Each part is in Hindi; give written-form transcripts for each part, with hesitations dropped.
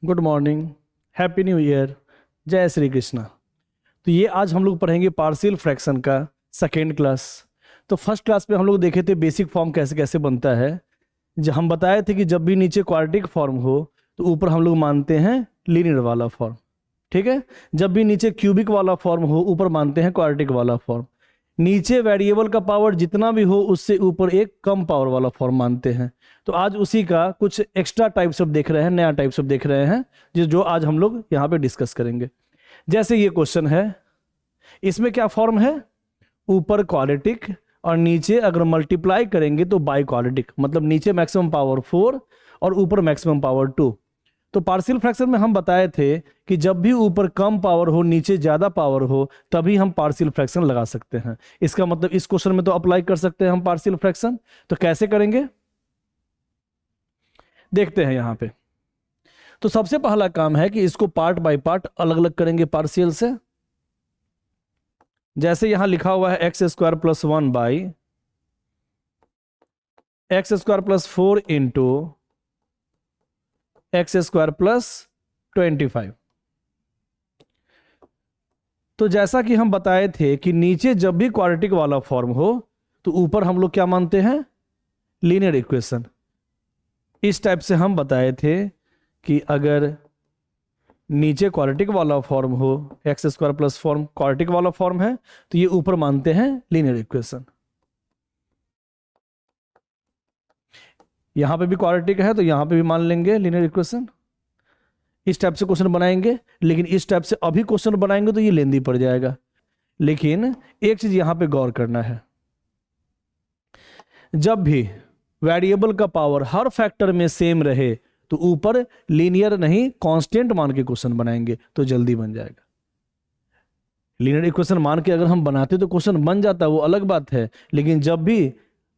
Good morning, happy new year, जय श्री कृष्णा। तो ये आज हम लोग पढ़ेंगे पार्शियल फ्रैक्शन का सेकेंड क्लास। तो फर्स्ट क्लास में हम लोग देखे थे बेसिक फॉर्म कैसे कैसे बनता है। जब हम बताए थे कि जब भी नीचे क्वाड्रेटिक फॉर्म हो तो ऊपर हम लोग मानते हैं लीनियर वाला फॉर्म, ठीक है। जब भी नीचे क्यूबिक वाला फॉर्म हो ऊपर मानते हैं क्वाड्रेटिक वाला फॉर्म। नीचे वेरिएबल का पावर जितना भी हो उससे ऊपर एक कम पावर वाला फॉर्म मानते हैं। तो आज उसी का कुछ एक्स्ट्रा टाइप्स ऑफ देख रहे हैं, नया टाइप्स ऑफ देख रहे हैं जो आज हम लोग यहाँ पे डिस्कस करेंगे। जैसे ये क्वेश्चन है, इसमें क्या फॉर्म है, ऊपर क्वाड्रेटिक और नीचे अगर मल्टीप्लाई करेंगे तो बाई क्वाड्रेटिक, मतलब नीचे मैक्सिमम पावर 4 और ऊपर मैक्सिमम पावर 2। तो पार्शियल फ्रैक्शन में हम बताए थे कि जब भी ऊपर कम पावर हो नीचे ज्यादा पावर हो तभी हम पार्शियल फ्रैक्शन लगा सकते हैं। इसका मतलब इस क्वेश्चन में तो अप्लाई कर सकते हैं हम पार्शियल फ्रैक्शन। तो कैसे करेंगे देखते हैं यहाँ पे। तो सबसे पहला काम है कि इसको पार्ट बाय पार्ट अलग अलग करेंगे पार्शियल से। जैसे यहां लिखा हुआ है x square plus 1 by x square plus 4 into x square plus 25। तो जैसा कि हम बताए थे कि नीचे जब भी क्वाड्रेटिक वाला फॉर्म हो तो ऊपर हम लोग क्या मानते हैं, लीनियर इक्वेशन। इस टाइप से हम बताए थे कि अगर नीचे क्वाड्रेटिक वाला फॉर्म हो, x square plus form quadratic वाला फॉर्म है, तो ये ऊपर मानते हैं लीनियर इक्वेशन। यहां पे भी क्वाड्रेटिक है तो यहां पे भी मान लेंगे लीनियर इक्वेशन। इस टाइप से क्वेश्चन बनाएंगे, लेकिन इस टाइप से अभी क्वेश्चन बनाएंगे तो ये लेंदी पड़ जाएगा। लेकिन एक चीज यहां पे गौर करना है, जब भी वेरिएबल का पावर हर फैक्टर में सेम रहे तो ऊपर लीनियर नहीं कांस्टेंट मान के क्वेश्चन बनाएंगे तो जल्दी बन जाएगा। लीनियर इक्वेशन मान के अगर हम बनाते तो क्वेश्चन बन जाता, वो अलग बात है। लेकिन जब भी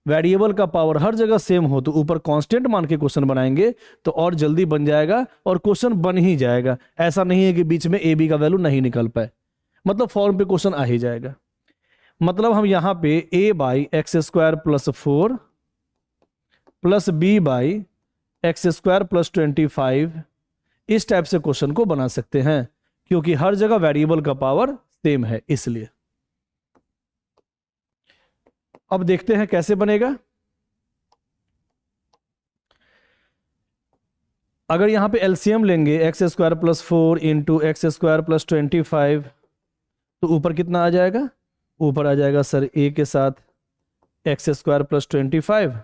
वेरिएबल का पावर हर जगह सेम हो तो ऊपर कांस्टेंट मान के क्वेश्चन बनाएंगे तो और जल्दी बन जाएगा और क्वेश्चन बन ही जाएगा। ऐसा नहीं है कि बीच में ए बी का वैल्यू नहीं निकल पाए, मतलब फॉर्म पे क्वेश्चन आ ही जाएगा। मतलब हम यहां पे a by x square plus 4 plus b by x square plus 25 इस टाइप से क्वेश्चन को बना सकते हैं, क्योंकि हर जगह वेरिएबल का पावर सेम है इसलिए। अब देखते हैं कैसे बनेगा। अगर यहां पे एलसीएम लेंगे x square plus 4 into x square plus 25 तो ऊपर कितना आ जाएगा, ऊपर आ जाएगा सर ए के साथ एक्स स्क्वायर प्लस 25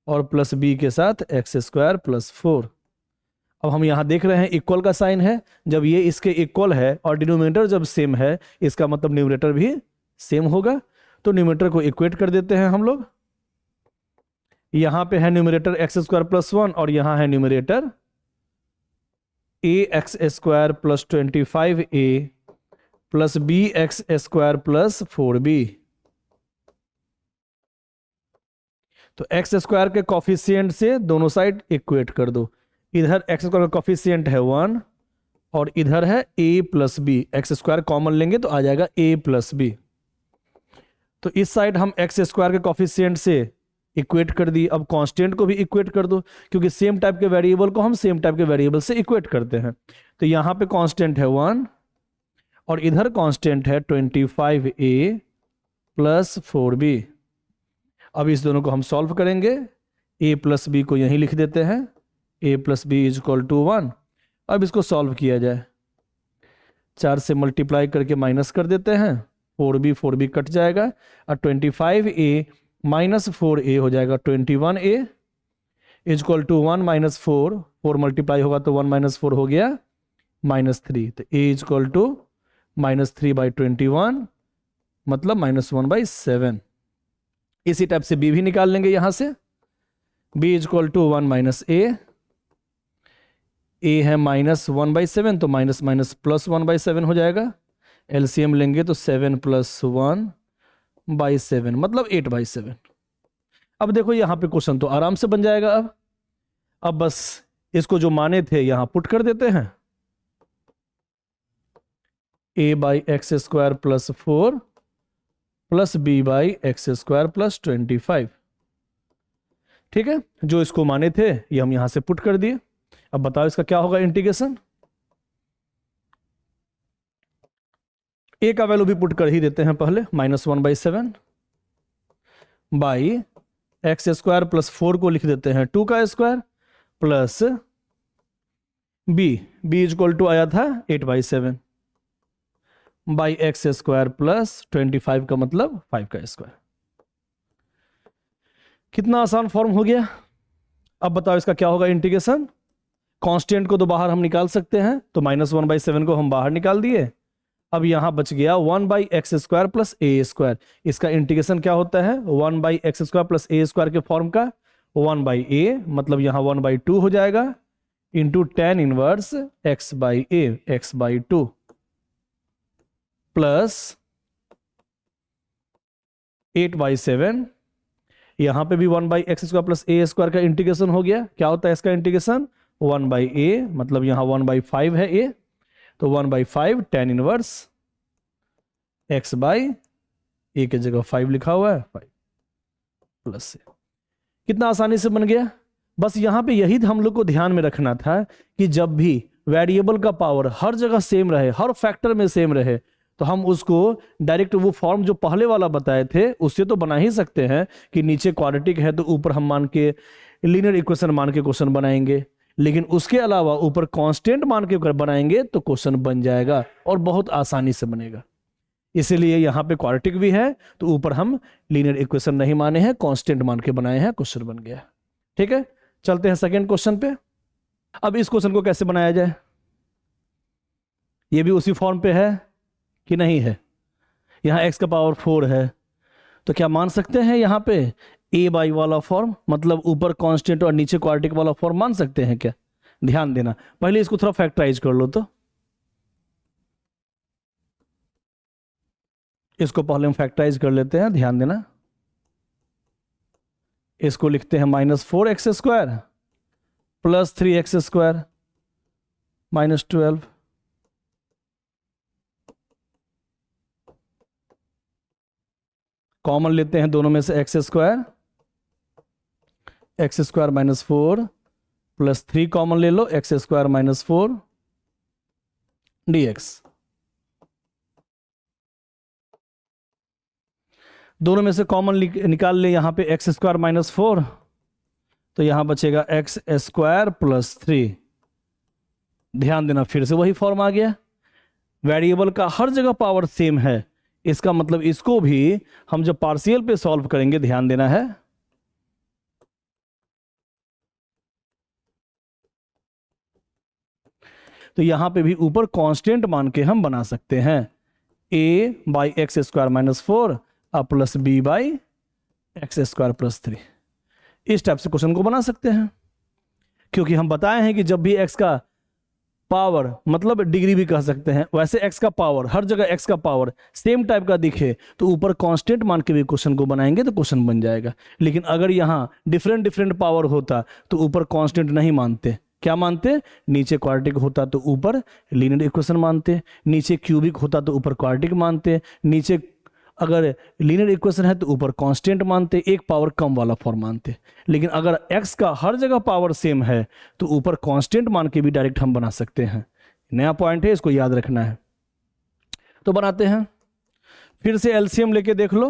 और प्लस बी के साथ एक्स स्क्वायर प्लस 4। अब हम यहां देख रहे हैं इक्वल का साइन है, जब ये इसके इक्वल है और डिनोमिनेटर जब सेम है इसका मतलब न्यूमरेटर भी सेम होगा। तो न्यूमरेटर को इक्वेट कर देते हैं हम लोग। यहां पे है न्यूमरेटर एक्स स्क्वायर प्लस 1 और यहां है numerator a x square plus 25a plus b x square plus 4b। तो एक्स स्क्वायर के कॉफिशिएंट से दोनों साइड इक्वेट कर दो। इधर एक्स स्क्वायर का कॉफिशिएंट है 1 और इधर है a plus b. X square common लेंगे तो आ जाएगा a प्लस बी। तो इस साइड हम एक्स स्क्वायर के कॉफिशिएंट से इक्वेट कर दी। अब कांस्टेंट को भी इक्वेट कर दो, क्योंकि सेम टाइप के वेरिएबल को हम सेम टाइप के वेरिएबल से इक्वेट करते हैं। तो यहां पे कांस्टेंट है 1 और इधर कांस्टेंट है 25a प्लस 4b। अब इस दोनों को हम सॉल्व करेंगे। a प्लस बी को यहीं लिख देते हैं, a plus b is equal to 1। अब इसको सॉल्व किया जाए, 4 से मल्टीप्लाई करके माइनस कर देते हैं, 4b कट जाएगा और 25a माइनस 4a हो जाएगा 21a is equal to 1 minus 4 multiply होगा तो 1 माइनस 4 हो गया -3। तो a इज इक्वल टू -3/21 मतलब -1/7। इसी टाइप से b भी निकाल लेंगे यहां से। b is equal to 1 minus a है -1/7 तो माइनस माइनस प्लस 1/7 हो जाएगा। एलसीएम लेंगे तो 7 प्लस 1/7 मतलब 8/7। अब देखो यहां पे क्वेश्चन तो आराम से बन जाएगा। अब बस इसको जो माने थे यहां पुट कर देते हैं, a by x square plus 4 plus b by x square plus 25। ठीक है, जो इसको माने थे ये हम यहां से पुट कर दिए। अब बताओ इसका क्या होगा इंटीग्रेशन। ए का वैल्यू भी पुट कर ही देते हैं पहले, -1/7 बाई एक्स स्क्वायर प्लस 4 को लिख देते हैं 2 का square plus b is equal to आया था 8/7 बाई एक्स स्क्वायर प्लस 25 का मतलब 5 का स्क्वायर। कितना आसान फॉर्म हो गया। अब बताओ इसका क्या होगा इंटीग्रेशन। कांस्टेंट को तो बाहर हम निकाल सकते हैं, तो -1/7 को हम बाहर निकाल दिए। अब यहां बच गया 1/x² प्लस ए स्क्वायर। इसका इंटीग्रेशन क्या होता है 1/x² प्लस ए स्क्वायर के फॉर्म का 1/a, मतलब यहां 1/2 हो जाएगा into tan inverse x/a x/2 plus 8/7। यहां पे भी 1/x² प्लस ए स्क्वायर का इंटीग्रेशन हो गया। क्या होता है इसका इंटीग्रेशन 1/a, मतलब यहां 1/5 है a, तो 1/5 tan इनवर्स x/a की जगह 5 लिखा हुआ है 5 प्लस से। कितना आसानी से बन गया। बस यहां पे यही हम लोग को ध्यान में रखना था कि जब भी वेरिएबल का पावर हर जगह सेम रहे, हर फैक्टर में सेम रहे, तो हम उसको डायरेक्ट वो फॉर्म जो पहले वाला बताए थे उससे तो बना ही सकते हैं कि नीचे क्वाड्रेटिक है तो ऊपर हम मान के लीनियर इक्वेशन मान के क्वेश्चन बनाएंगे, लेकिन उसके अलावा ऊपर कांस्टेंट मान के बनाएंगे तो क्वेश्चन बन जाएगा और बहुत आसानी से बनेगा। इसीलिए यहां पे क्वाड्रेटिक भी है तो ऊपर हम लीनियर इक्वेशन नहीं माने हैं, कांस्टेंट मान के बनाए हैं, क्वेश्चन बन गया। ठीक है, चलते हैं सेकंड क्वेश्चन पे। अब इस क्वेश्चन को कैसे बनाया जाए। ये भी उसी फॉर्म पे है कि नहीं है। यहां x का पावर 4 है तो क्या मान सकते हैं यहां पे a बाई वाला फॉर्म, मतलब ऊपर कांस्टेंट और नीचे क्वाड्रेटिक वाला फॉर्म मान सकते हैं क्या। ध्यान देना, पहले इसको थोड़ा फैक्टराइज कर लो। तो इसको पहले हम फैक्टराइज कर लेते हैं, ध्यान देना। इसको लिखते हैं -4x² प्लस 3x² -12 कॉमन लेते हैं दोनों में से x² -4 प्लस 3 कॉमन ले लो x² -4 dx। दोनों में से कॉमन निकाल ले यहां पे x² -4, तो यहां बचेगा x² प्लस 3। ध्यान देना, फिर से वही फॉर्म आ गया। वेरिएबल का हर जगह पावर सेम है, इसका मतलब इसको भी हम जब पार्शियल पे सॉल्व करेंगे, ध्यान देना है, तो यहां पे भी ऊपर कांस्टेंट मान के हम बना सकते हैं a/x² -4 प्लस b/x² प्लस 3। इस टाइप से क्वेश्चन को बना सकते हैं, क्योंकि हम बताए हैं कि जब भी x का पावर, मतलब डिग्री भी कह सकते हैं, वैसे x का पावर हर जगह x का पावर सेम टाइप का दिखे तो ऊपर कांस्टेंट मान के भी क्वेश्चन को बनाएंगे तो क्वेश्चन बन जाएगा। लेकिन अगर यहाँ डिफरेंट डिफरेंट पावर होता तो ऊपर कांस्टेंट नहीं मानते, क्या मानते, नीचे क्वाड्रेटिक होता तो ऊपर लीनियर इक्वेशन मानते, नीचे क्यूबिक होता तो ऊपर क्वाड्रेटिक मानते, नीचे अगर लीनियर इक्वेशन है तो ऊपर कांस्टेंट मानते, एक पावर कम वाला फॉर्म मानते। लेकिन अगर x का हर जगह पावर सेम है तो ऊपर कांस्टेंट मान के भी डायरेक्ट हम बना सकते हैं। नया पॉइंट है, इसको याद रखना है। तो बनाते हैं, फिर से एलसीएम लेके देख लो।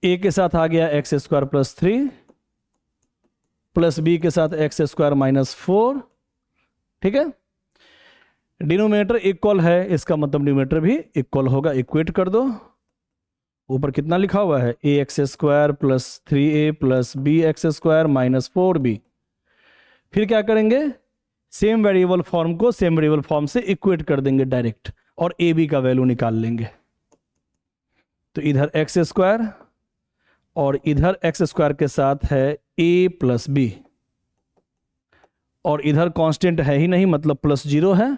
a के साथ आ गया x² प्लस 3 प्लस b के साथ x² -4। ठीक है, डिनोमिनेटर इक्वल है, इसका मतलब न्यूमरेटर भी इक्वल होगा। इक्वेट कर दो। ऊपर कितना लिखा हुआ है ax² plus 3a plus bx² -4b। फिर क्या करेंगे, सेम वेरिएबल फॉर्म को सेम वेरिएबल फॉर्म से इक्वेट कर देंगे डायरेक्ट और ab का वैल्यू निकाल लेंगे। तो इधर x² और इधर x² के साथ है a प्लस b, और इधर कांस्टेंट है ही नहीं, मतलब +0 है,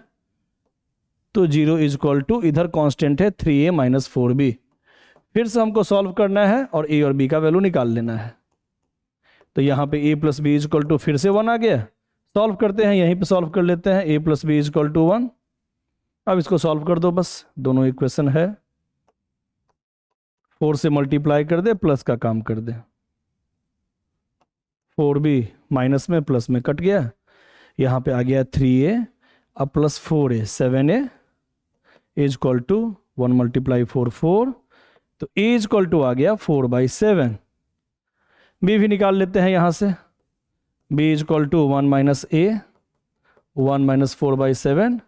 तो 0 इज इक्वल टू इधर कांस्टेंट है 3a -4b। फिर से हमको सॉल्व करना है और a और b का वैल्यू निकाल लेना है। तो यहाँ पे a plus b is equal to फिर से 1 आ गया। सॉल्व करते हैं, यहीं पे सॉल्व कर लेते हैं। a plus b is equal to 1। अब इसको सॉल्व कर दो, बस दोनों इक्वेशन है, 4 से मल्टीप्लाई कर दे, प्लस का काम कर दे। 4b माइनस में प्लस में कट गया, यहाँ पे आ गया 3a, अब plus 4a 7a is equal to 1 multiply 4 4, तो a इज इक्वल टू आ गया 4/7। b भी निकाल लेते हैं यहाँ से, b is equal to 1 minus a, 1 minus 4/7,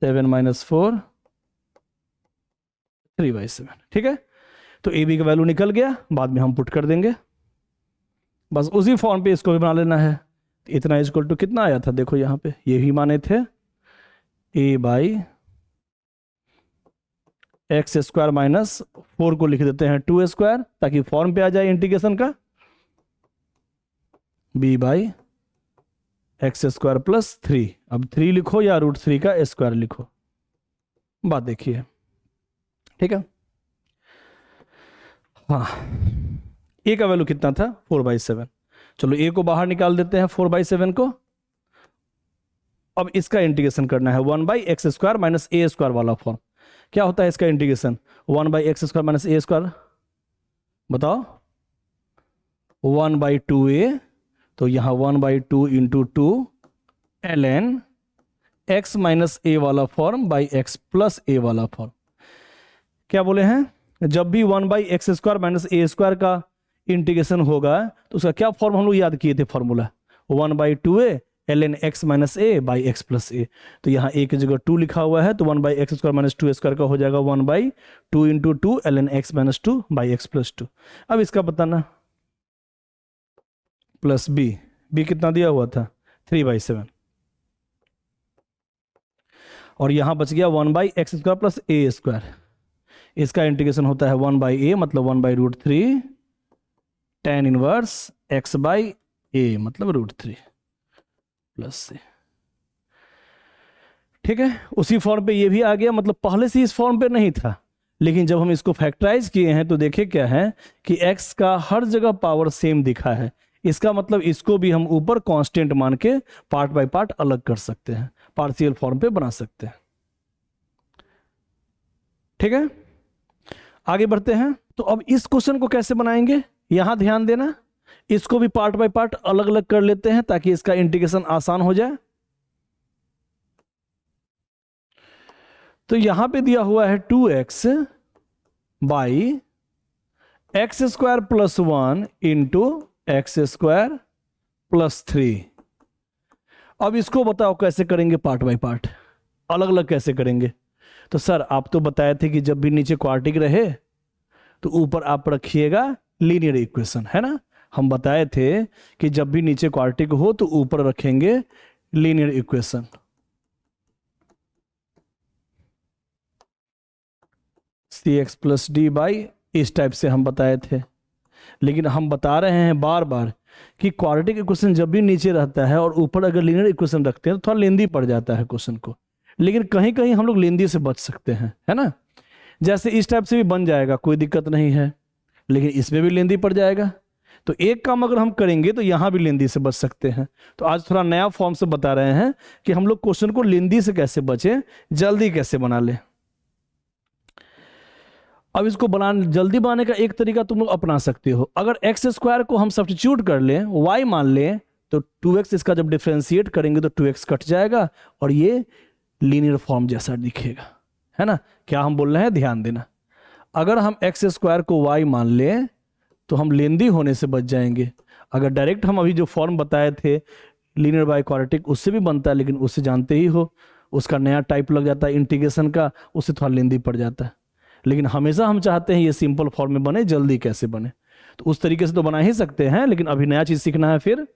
7 minus 4 3/7। ठीक है, तो ए बी का वैल्यू निकल गया, बाद में हम पुट कर देंगे, बस उसी फॉर्म पे इसको भी बना लेना है। इतना इज इक्वल टू कितना आया था, देखो यहाँ पे ये ही माने थे, a by x square minus 4 को लिख देते हैं 2 स्क्वायर, ताकि फॉर्म पे आ जाए इंटीग्रेशन का, b by x square plus 3। अब 3 लिखो या √3 का स्क्वायर लिखो, बात देखिए। ठीक है, हाँ, a का वैल्यू कितना था 4/7, चलो a को बाहर निकाल देते हैं 4/7 को। अब इसका इंटीग्रेशन करना है 1/x square minus a square वाला फॉर्म। क्या होता है इसका integration, 1/x square minus a square, बताओ 1/2a, तो यहाँ 1/2 into 2 ln x minus a वाला form by x plus a वाला फॉर्म। क्या बोले हैं, जब भी 1/x square minus a square का इंटीग्रेशन होगा तो उसका क्या फॉर्म हम लोग याद किए थे, formula 1/2a ln x minus a by x plus a। तो यहाँ a की जगह 2 लिखा हुआ है, तो 1/x स्क्वायर माइनस 2 स्क्वायर का हो जाएगा 1/2 into 2 ln x minus 2 by x plus 2। अब इसका बताना, प्लस b कितना दिया हुआ था 3/7, और यहाँ बच गया 1/x square plus a square. इसका इंटीग्रेशन होता है 1/a मतलब 1/√3 tan inverse x by a मतलब √3 प्लस से। ठीक है, उसी फॉर्म पे ये भी आ गया, मतलब पहले से इस फॉर्म पे नहीं था, लेकिन जब हम इसको फैक्टराइज किए हैं तो देखे क्या है कि x का हर जगह पावर सेम दिखा है। इसका मतलब इसको भी हम ऊपर कांस्टेंट मान के पार्ट बाय पार्ट अलग कर सकते हैं, पार्शियल फॉर्म पे बना सकते हैं। ठीक है, आगे बढ़ते हैं। तो अब इस क्वेश्चन को कैसे बनाएंगे, यहां ध्यान देना, इसको भी पार्ट बाय पार्ट अलग अलग कर लेते हैं ताकि इसका इंटीग्रेशन आसान हो जाए। तो यहां पे दिया हुआ है 2x by x square plus 1 into x square plus 3। अब इसको बताओ कैसे करेंगे, पार्ट बाय पार्ट अलग अलग कैसे करेंगे। तो सर आप तो बताए थे कि जब भी नीचे क्वाड्रेटिक रहे तो ऊपर आप रखिएगा लीनियर इक्वेशन, है ना। हम बताए थे कि जब भी नीचे क्वाड्रेटिक हो तो ऊपर रखेंगे linear equation. cx plus D by, इस टाइप से हम बताए थे। लेकिन हम बता रहे हैं बार बार कि क्वाड्रेटिक इक्वेशन जब भी नीचे रहता है और ऊपर अगर लीनियर इक्वेशन रखते हैं तो थोड़ा लेंदी पड़ जाता है क्वेश्चन को, लेकिन कहीं कहीं हम लोग लेंदी से बच सकते हैं, है ना। जैसे इस टाइप से भी बन जाएगा, कोई दिक्कत नहीं है, लेकिन इसमें भी लेंदी पड़ जाएगा। तो एक काम अगर हम करेंगे तो यहां भी लेंदी से बच सकते हैं। तो आज थोड़ा नया फॉर्म से बता रहे हैं कि हम लोग क्वेश्चन को लेंदी से कैसे बचें, जल्दी कैसे बना लें। अब इसको जल्दी बनाने का एक तरीका तुम लोग अपना सकते हो। अगर एक्स स्क्वायर को हम सब्स्टिट्यूट कर लें, वाई मान लें, तो 2x इसका जब डिफरेंशिएट करेंगे तो 2x कट जाएगा और ये लीनियर फॉर्म जैसा दिखेगा, है ना। क्या हम बोल रहे हैं, ध्यान देना। अगर हम एक्स स्क्वायर को y मान लें तो हम लेंदी होने से बच जाएंगे। अगर डायरेक्ट हम अभी जो फॉर्म बताए थे लीनियर बाय क्वाड्रेटिक, उससे भी बनता है, लेकिन उससे जानते ही हो उसका नया टाइप लग जाता है इंटीग्रेशन का, उससे थोड़ा लेंदी पड़ जाता है। लेकिन हमेशा हम चाहते हैं ये सिंपल फॉर्म में बने, जल्दी कैसे बने। तो उस तरीके से तो बना ही सकते हैं, लेकिन अभी नया चीज सीखना है फिर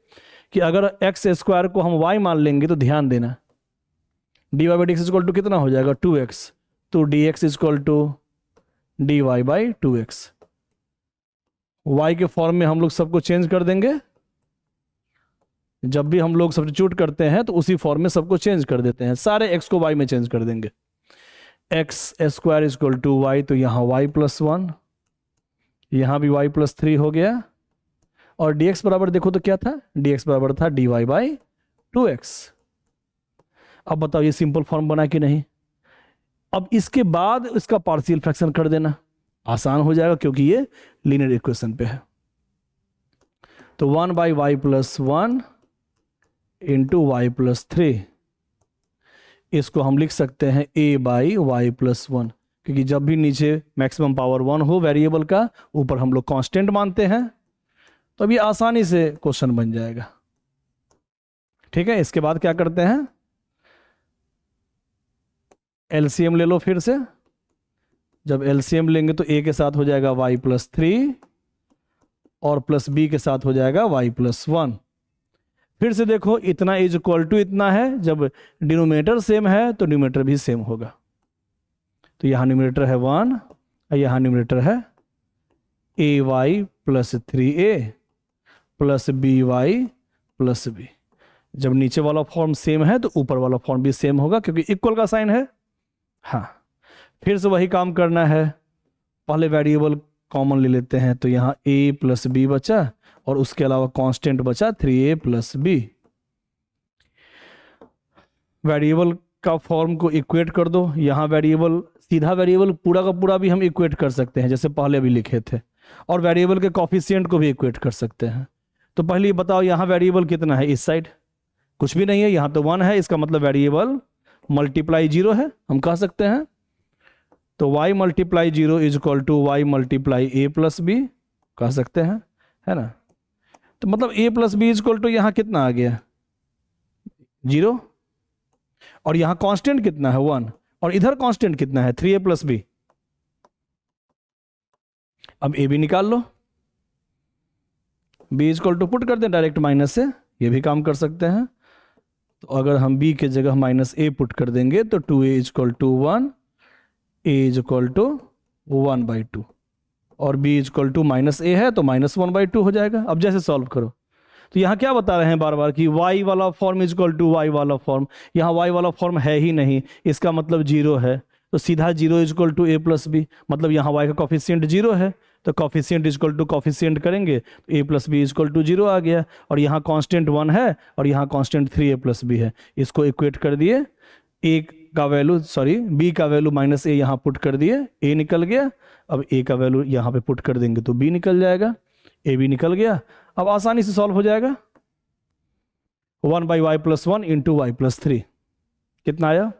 कि अगर एक्स स्क्वायर को हम y मान लेंगे तो ध्यान देना dy by d x equal to कितना हो जाएगा 2x, तो dx equal to dy by 2x। y के फॉर्म में हम लोग सबको चेंज कर देंगे। जब भी हम लोग सब्स्टिट्यूट करते हैं तो उसी फॉर्म में सबको चेंज कर देते हैं, सारे x को y में चेंज कर देंगे। X square equal to y, तो यहाँ y प्लस 1, यहाँ भी y प्लस 3 हो गया। और dx बराबर देखो तो क्या था, dx बराबर था dy बाई 2x। अब बताओ ये सिंपल फॉर्म बना कि नहीं। अब इसके बाद इसका पार्शियल फ्रैक्शन कर देना, आसान हो जाएगा क्योंकि ये लीनियर इक्वेशन पे है। तो 1/y+1 इंटू y+3, इसको हम लिख सकते हैं a/y+1, क्योंकि जब भी नीचे मैक्सिमम पावर 1 हो वेरिएबल का, ऊपर हम लोग कांस्टेंट मानते हैं, तो अभी आसानी से क्वेश्चन बन जाएगा। ठीक है, इसके बाद क्या करते हैं, एलसीएम ले लो फिर से। जब एलसीएम लेंगे तो a के साथ हो जाएगा y+3 और प्लस b के साथ हो जाएगा y+1। फिर से देखो, इतना इज इक्वल टू इतना है, जब डिनोमिनेटर सेम है तो न्यूमरेटर भी सेम होगा। तो यहाँ न्यूमरेटर है 1 और यहाँ न्यूमरेटर है ay+3a प्लस by+b। जब नीचे वाला फॉर्म सेम है तो ऊपर वाला फॉर्म भी सेम होगा, क्योंकि इक्वल का साइन है। हाँ, फिर से वही काम करना है, पहले वेरिएबल कॉमन ले लेते हैं, तो यहाँ a+b बचा और उसके अलावा कांस्टेंट बचा 3a+b। वेरिएबल का फॉर्म को इक्वेट कर दो। यहाँ वेरिएबल, सीधा वेरिएबल पूरा का पूरा भी हम इक्वेट कर सकते हैं जैसे पहले भी लिखे थे, और वेरिएबल के कॉफिशिएंट को भी इक्वेट कर सकते हैं। तो पहले ये बताओ, यहाँ वेरिएबल कितना है, इस साइड कुछ भी नहीं है, यहाँ तो 1 है, इसका मतलब वेरिएबल मल्टीप्लाई 0 है, हम कह सकते हैं। तो y × 0 is equal to y × a+b कह सकते हैं, है ना। तो मतलब a+b इज इक्वल टू यहाँ कितना आ गया 0, और यहाँ कांस्टेंट कितना है 1, और इधर कांस्टेंट कितना है 3a+b। अब a भी निकाल लो, b is equal to put कर दें डायरेक्ट माइनस से, ये भी काम कर सकते हैं। तो अगर हम b के जगह -a पुट कर देंगे तो 2a is equal to 1, a is equal to 1/2, और b is equal to -a है तो -1/2 हो जाएगा। अब जैसे सॉल्व करो, तो यहाँ क्या बता रहे हैं बार बार कि y वाला form is equal to y वाला फॉर्म, यहाँ y वाला फॉर्म है ही नहीं, इसका मतलब 0 है, तो सीधा 0 इज इक्वल टू a+b, मतलब यहाँ y का कॉफिशिएंट 0 है, तो coefficient is equal to coefficient करेंगे तो a+b इज इक्वल टू 0 आ गया, और यहाँ कांस्टेंट 1 है और यहाँ कांस्टेंट 3a+b है, इसको इक्वेट कर दिए। a का वैल्यू, सॉरी b का वैल्यू -a यहाँ पुट कर दिए, a निकल गया। अब a का वैल्यू यहाँ पे पुट कर देंगे तो b निकल जाएगा, a भी निकल गया। अब आसानी से सॉल्व हो जाएगा, 1/y+1 इंटू y+3 कितना आया,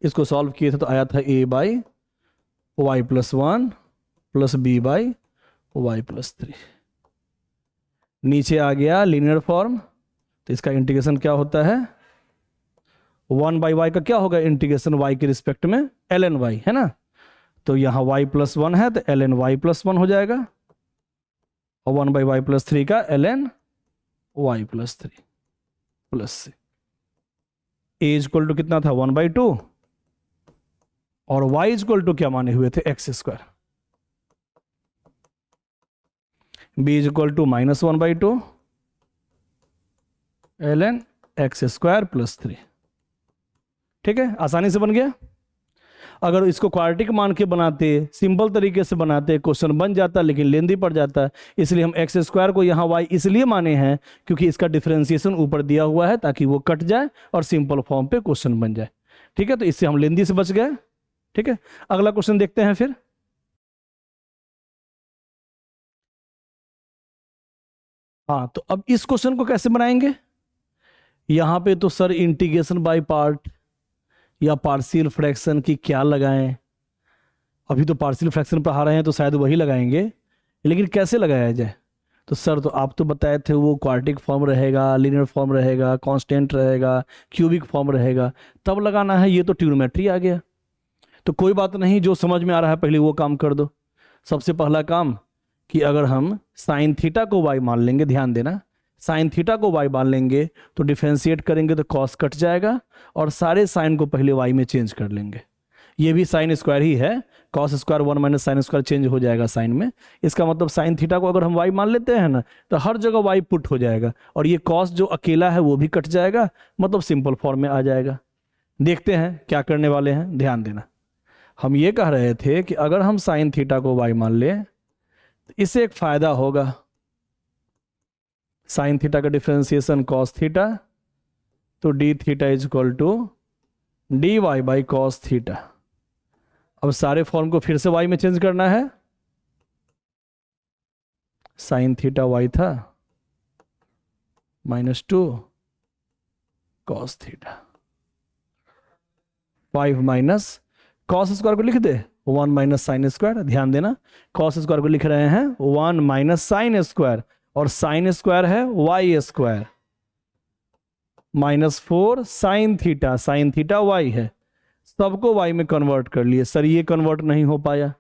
इसको सॉल्व किए थे तो आया था a/y+1 प्लस b/y+3। नीचे आ गया लीनियर फॉर्म, तो इसका इंटीग्रेशन क्या होता है, 1/y का क्या होगा इंटीग्रेशन y के रिस्पेक्ट में ln y, है ना। तो यहाँ y+1 है तो ln y+1 हो जाएगा, और 1/y+3 का ln y+3 प्लस से a इज इक्वल टू कितना था 1/2, और y इज इक्वल टू क्या माने हुए थे x², b is equal to -1/2 ln x² plus 3। ठीक है, आसानी से बन गया। अगर इसको क्वाड्रेटिक मान के बनाते, सिंपल तरीके से बनाते, क्वेश्चन बन जाता, लेकिन लेंदी पड़ जाता, इसलिए हम x² को यहाँ y इसलिए माने हैं क्योंकि इसका डिफरेंशिएशन ऊपर दिया हुआ है ताकि वो कट जाए और सिंपल फॉर्म पे क्वेश्चन बन जाए। ठीक है, तो इससे हम लेंदी से बच गए। ठीक है, अगला क्वेश्चन देखते हैं फिर। हाँ, तो अब इस क्वेश्चन को कैसे बनाएंगे, यहाँ पे तो सर इंटीग्रेशन बाय पार्ट या पार्शियल फ्रैक्शन की क्या लगाएं, अभी तो पार्शियल फ्रैक्शन पढ़ा रहे हैं तो शायद वही लगाएंगे, लेकिन कैसे लगाया जाए। तो सर तो आप तो बताए थे वो क्वाड्रेटिक फॉर्म रहेगा, लीनियर फॉर्म रहेगा, कांस्टेंट रहेगा, क्यूबिक फॉर्म रहेगा, तब लगाना है। ये तो ट्रिग्नोमेट्री आ गया। तो कोई बात नहीं, जो समझ में आ रहा है पहले वो काम कर दो। सबसे पहला काम कि अगर हम साइन थीटा को y मान लेंगे, ध्यान देना, साइन थीटा को y मान लेंगे तो डिफरेंशिएट करेंगे तो कॉस कट जाएगा, और सारे साइन को पहले y में चेंज कर लेंगे। ये भी साइन स्क्वायर ही है, cos square 1 minus sine square change हो जाएगा साइन में। इसका मतलब साइन थीटा को अगर हम y मान लेते हैं ना, तो हर जगह y पुट हो जाएगा, और ये कॉस जो अकेला है वो भी कट जाएगा, मतलब सिंपल फॉर्म में आ जाएगा। देखते हैं क्या करने वाले हैं, ध्यान देना। हम ये कह रहे थे कि अगर हम साइन थीटा को y मान लें तो इससे एक फायदा होगा, साइन थीटा का डिफरेंशिएशन कॉस थीटा, तो d theta is equal to d y by cos theta. अब सारे फॉर्म को फिर से y में चेंज करना है, साइन थीटा y था, -2 cos theta. 5 minus cos square को लिख दे 1 माइनस साइन स्क्वायर। ध्यान देना, कॉस स्क्वायर को लिख रहे हैं 1 माइनस साइन स्क्वायर, और साइन स्क्वायर है y square, -4 sine theta, sine theta y है। सबको वाई में कन्वर्ट कर लिए। सर ये कन्वर्ट नहीं हो पाया,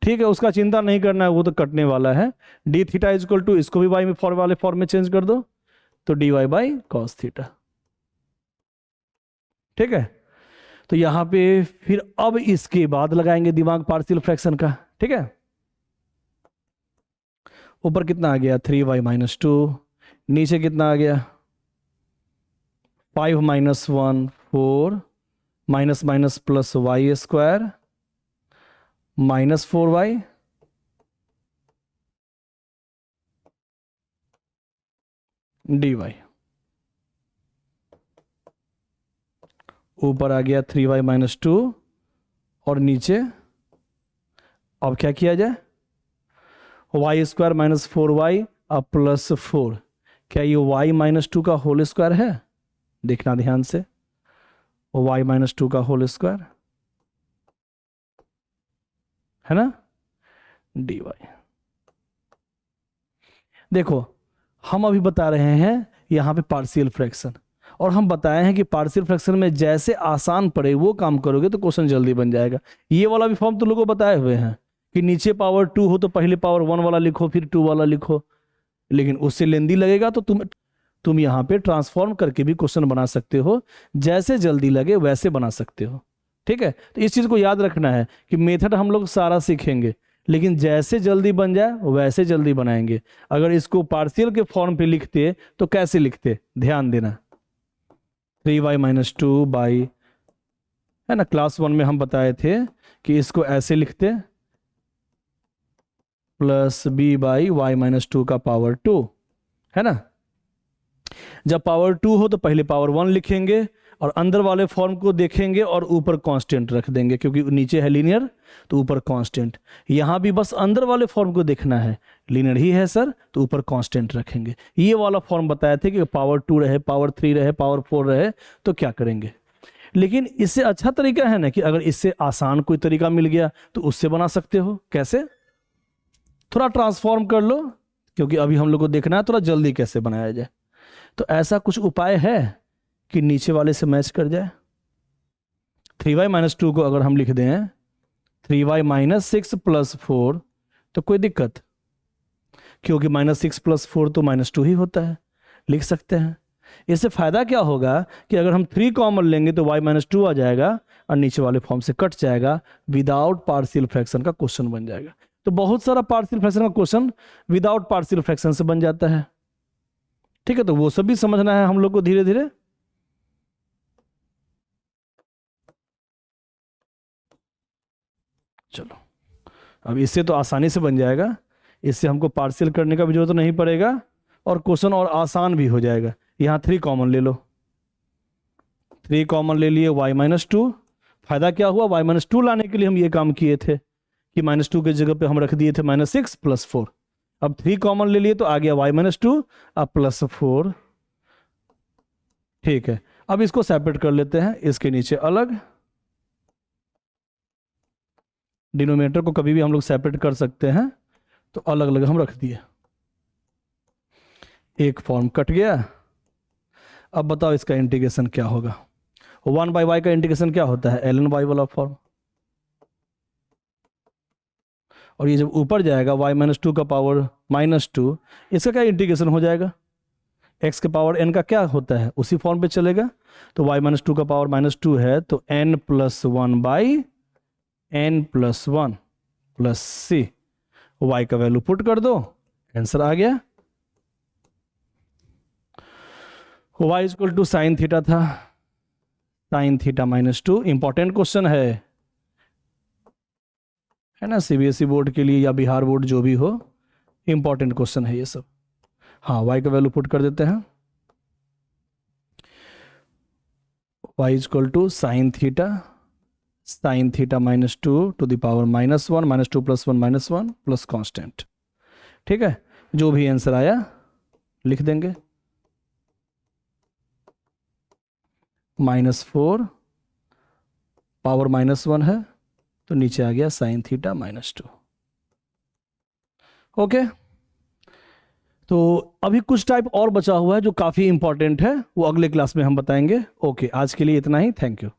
ठीक है, उसका चिंता नहीं करना है, वो तो कटने वाला है। D theta is equal to, इसको भी वाई में वाले फॉर्म में चेंज कर दो, तो d y by cos theta. ठीक है, तो यहां पे फिर अब इसके बाद लगाएंगे दिमाग पार्शियल फ्रैक्शन का। ठीक है, ऊपर कितना आ गया 3y - 2, नीचे कितना आ गया 5 - 1 4, minus minus plus y square -4y dy। ऊपर आ गया 3y - 2, और नीचे अब क्या किया जाए, वाई स्क्वायर -4y अब +4। क्या ये y -2 का होल स्क्वायर है? देखना ध्यान से, y -2 का होल स्क्वायर है ना, dy। देखो हम अभी बता रहे हैं यहां पे पार्शियल फ्रैक्शन, और हम बताए हैं कि पार्शियल फ्रैक्शन में जैसे आसान पड़े वो काम करोगे तो क्वेश्चन जल्दी बन जाएगा। ये वाला भी फॉर्म तो लोगों को बताए हुए हैं कि नीचे पावर 2 हो तो पहले पावर 1 वाला लिखो फिर 2 वाला लिखो, लेकिन उससे लेंदी लगेगा, तो तुम यहाँ पे ट्रांसफॉर्म करके भी क्वेश्चन बना सकते हो, जैसे जल्दी लगे वैसे बना सकते हो। ठीक है, तो इस चीज को याद रखना है कि मेथड हम लोग सारा सीखेंगे, लेकिन जैसे जल्दी बन जाए वैसे जल्दी बनाएंगे। अगर इसको पार्शियल के फॉर्म पे लिखते तो कैसे लिखते, ध्यान देना, 3y - 2 बाई, है ना, क्लास 1 में हम बताए थे कि इसको ऐसे लिखते प्लस b बाई y -2 का पावर 2, है ना। जब पावर 2 हो तो पहले पावर 1 लिखेंगे और अंदर वाले फॉर्म को देखेंगे और ऊपर कांस्टेंट रख देंगे, क्योंकि नीचे है लीनियर तो ऊपर कांस्टेंट। यहां भी बस अंदर वाले फॉर्म को देखना है, लीनियर ही है सर तो ऊपर कांस्टेंट रखेंगे। ये वाला फॉर्म बताए थे कि पावर 2 रहे, पावर 3 रहे, पावर 4 रहे तो क्या करेंगे। लेकिन इससे अच्छा तरीका है ना कि अगर इससे आसान कोई तरीका मिल गया तो उससे बना सकते हो। कैसे, थोड़ा ट्रांसफॉर्म कर लो, क्योंकि अभी हम लोग को देखना है थोड़ा जल्दी कैसे बनाया जाए। तो ऐसा कुछ उपाय है कि नीचे वाले से मैच कर जाए। 3y - 2 को अगर हम लिख दें 3y - 6 + 4 तो कोई दिक्कत, क्योंकि -6 + 4 तो -2 ही होता है, लिख सकते हैं। इससे फायदा क्या होगा कि अगर हम 3 कॉमन लेंगे तो y - 2 आ जाएगा और नीचे वाले फॉर्म से कट जाएगा, विदाउट पार्शियल फ्रैक्शन का क्वेश्चन बन जाएगा। तो बहुत सारा पार्शियल फ्रैक्शन का क्वेश्चन विदाउट पार्शियल फ्रैक्शन से बन जाता है। ठीक है, तो वो सब भी समझना है हम लोग को धीरे धीरे। चलो, अब इससे तो आसानी से बन जाएगा, इससे हमको पार्शियल करने का भी जरूरत नहीं पड़ेगा और क्वेश्चन और आसान भी हो जाएगा। यहाँ 3 कॉमन ले लो, 3 कॉमन ले लिए, y - 2। फायदा क्या हुआ, y - 2 लाने के लिए हम ये काम किए थे कि -2 के जगह पे हम रख दिए थे -6 + 4। अब 3 कॉमन ले लिए तो आ गया y - 2 अब +4। ठीक है, अब इसको सेपरेट कर लेते हैं, इसके नीचे अलग, डिनोमिनेटर को कभी भी हम लोग सेपरेट कर सकते हैं, तो अलग अलग हम रख दिए, एक फॉर्म कट गया। अब बताओ इसका इंटीग्रेशन क्या होगा। 1/y का इंटीग्रेशन क्या होता है, ln y वाला फॉर्म, और ये जब ऊपर जाएगा y - 2 का पावर -2, इसका क्या इंटीग्रेशन हो जाएगा, x के पावर n का क्या होता है, उसी फॉर्म पे चलेगा। तो y - 2 का पावर -2 है तो n + 1/n + 1 + c, y का वैल्यू पुट कर दो, आंसर आ गया। y = sin थीटा था, sin थीटा -2, इंपॉर्टेंट क्वेश्चन है ना, सीबीएसई बोर्ड के लिए या बिहार बोर्ड जो भी हो, इंपॉर्टेंट क्वेश्चन है ये सब। हाँ, y का वैल्यू पुट कर देते हैं, y = sin theta -2 to the power -1 -2 + 1 -1 plus constant. ठीक है, जो भी आंसर आया लिख देंगे। -4 पावर -1 है, तो नीचे आ गया sin थीटा -2। ओके, तो अभी कुछ टाइप और बचा हुआ है जो काफ़ी इंपॉर्टेंट है, वो अगले क्लास में हम बताएंगे। ओके, आज के लिए इतना ही, थैंक यू।